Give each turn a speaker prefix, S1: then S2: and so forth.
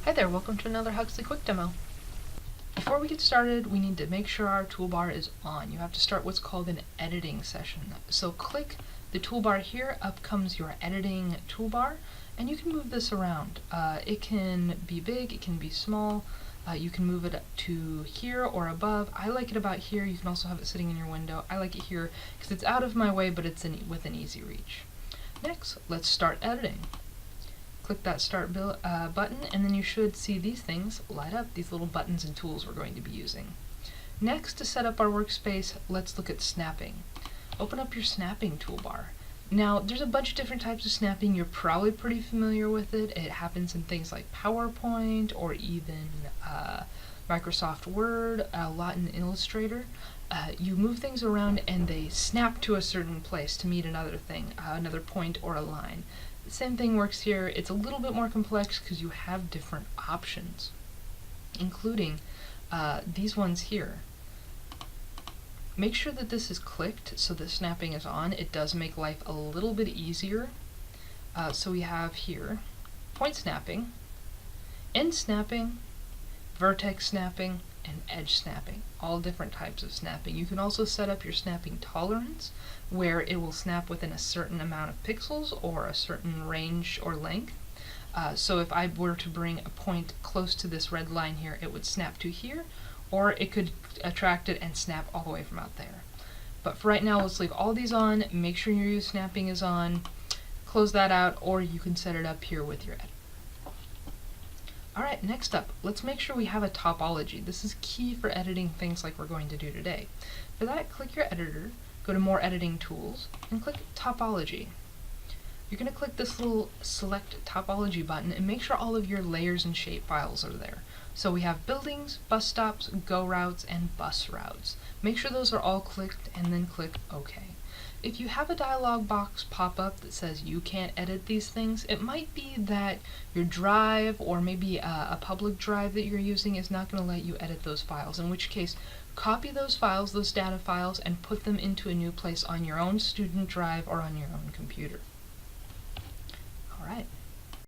S1: Hi there, welcome to another Huxley Quick Demo. Before we get started, we need to make sure our toolbar is on. You have to start what's called an editing session. So click the toolbar here, up comes your editing toolbar, and you can move this around. It can be big, it can be small, you can move it to here or above. I like it about here. You can also have it sitting in your window. I like it here because it's out of my way, but it's within easy reach. Next, let's start editing. Click that start button, and then you should see these things light up, these little buttons and tools we're going to be using. Next, to set up our workspace, let's look at snapping. Open up your snapping toolbar. Now, there's a bunch of different types of snapping. You're probably pretty familiar with it. It happens in things like PowerPoint or even Microsoft Word, a lot in Illustrator. You move things around and they snap to a certain place to meet another thing, another point or a line. The same thing works here. It's a little bit more complex because you have different options, including these ones here. Make sure that this is clicked so the snapping is on. It does make life a little bit easier. So we have here point snapping, end snapping, vertex snapping, and edge snapping, all different types of snapping. You can also set up your snapping tolerance, where it will snap within a certain amount of pixels or a certain range or length. So if I were to bring a point close to this red line here, it would snap to here, or it could attract it and snap all the way from out there. But for right now, let's leave all these on. Make sure your snapping is on. Close that out, or you can set it up here with your editor. Alright, next up, let's make sure we have a topology. This is key for editing things like we're going to do today. For that, click your editor, go to More Editing Tools, and click Topology. You're going to click this little Select Topology button and make sure all of your layers and shape files are there. So we have buildings, bus stops, go routes, and bus routes. Make sure those are all clicked and then click OK. If you have a dialog box pop up that says you can't edit these things, it might be that your drive or maybe a public drive that you're using is not going to let you edit those files, in which case copy those files, those data files, and put them into a new place on your own student drive or on your own computer. Alright.